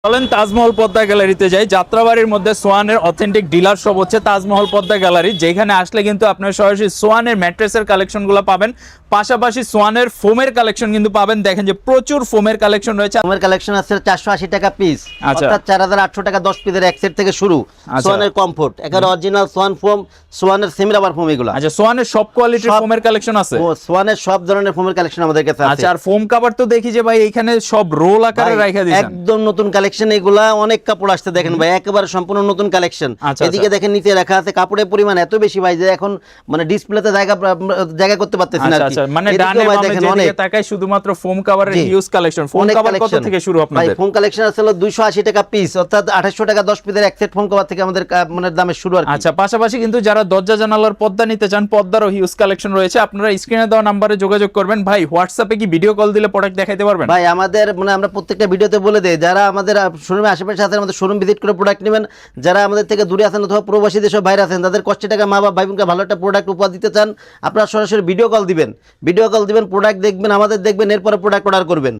চলেন তাজমহল পদ্মা গ্যালারিতে যাই। যাত্রাবাড়ির মধ্যে সোয়ানের অথেন্টিক ডিলার শপ হচ্ছে তাজমহল পদ্মা গ্যালারি, যেখানে আসলে কিন্তু আপনার সরাসরি সোয়ানের ম্যাট্রেসের কালেকশনগুলো পাবেন, পাশাপাশি সোয়ানের ফোমের কালেকশন কিন্তু পাবেন। দেখেন যে প্রচুর ফোমের কালেকশন রয়েছে। ফোমের কালেকশন আছে 480 টাকা পিস, আচ্ছা। অর্থাৎ 4800 টাকা 10 পিসের এক সেট থেকে শুরু। আচ্ছা। সোয়ানের কমফোর্ট, একেবারে অরিজিনাল সোয়ান ফোম, সোয়ানের সেমি রাবার ফোম এগুলো। আচ্ছা, সোয়ানের সব কোয়ালিটির সব- ফোমের কালেকশন আছে। সোয়ানের সব ধরনের ফোমের কালেকশন আমাদের কাছে আছে। আচ্ছা, আর ফোম কভার তো দেখি যে ভাই এখানে সব রোল আকারে ভাই, রাখা দিয়েছেন। একদম নতুন কালেকশন এগুলা, অনেক কাপড় আসছে দেখেন ভাই, একেবারে সম্পূর্ণ নতুন কালেকশন। আচ্ছা, এদিকে দেখেন নিচে রাখা আছে, কাপড়ের পরিমাণ এত বেশি ভাই যে এখন মানে ডিসপ্লেতে জায়গা করতে পারতেছি না আচ্ছা আর কি। আচ্ছা, মানে এদিকেও ডানে ভাই বামে দেখেন যেদিকে অনেক তাকাই শুধুমাত্র ফোম কভারের জি। Huge collection. ফোম অনেক কভার কত collection। থেকে শুরু ভাই আপনাদের? ফোম কালেকশন আছে হলো 280 টাকা পিস, অর্থাৎ 2800 টাকা 10 পিসের এক সেট ফোম কভার থেকে আমাদের মানে দামে শুরু আর কি। আচ্ছা, পাশাপাশি কিন্তু যারা দরজা জানালার পর্দা নিতে চান, পর্দারও হিউজ কালেকশন রয়েছে। আপনারা স্ক্রিনে দেওয়া নাম্বারে যোগাযোগ করবেন। ভাই, হোয়াটসঅ্যাপে কি ভিডিও কল দিলে প্রোডাক্ট দেখাইতে পারবেন? ভাই আমাদের মানে আমরা প্রত্যেকটা ভিডিওতে বলে দেই, যারা আমাদের শোরুমে আশেপাশে আছেন আমাদের শোরুম ভিজিট করে প্রোডাক্ট নেবেন, যারা আমাদের থেকে দূরে আছেন অথবা প্রবাসী দেশের বাইরে আছেন, তাদের কষ্টে টাকা মা বাবা ভাই বোনকে ভালো একটা প্রোডাক্ট উপহার দিতে চান, আপনারা সরাসরি ভিডিও কল দিবেন, প্রোডাক্ট দেখবেন, আমাদের দেখবেন, এরপরে প্রোডাক্ট অর্ডার করবেন।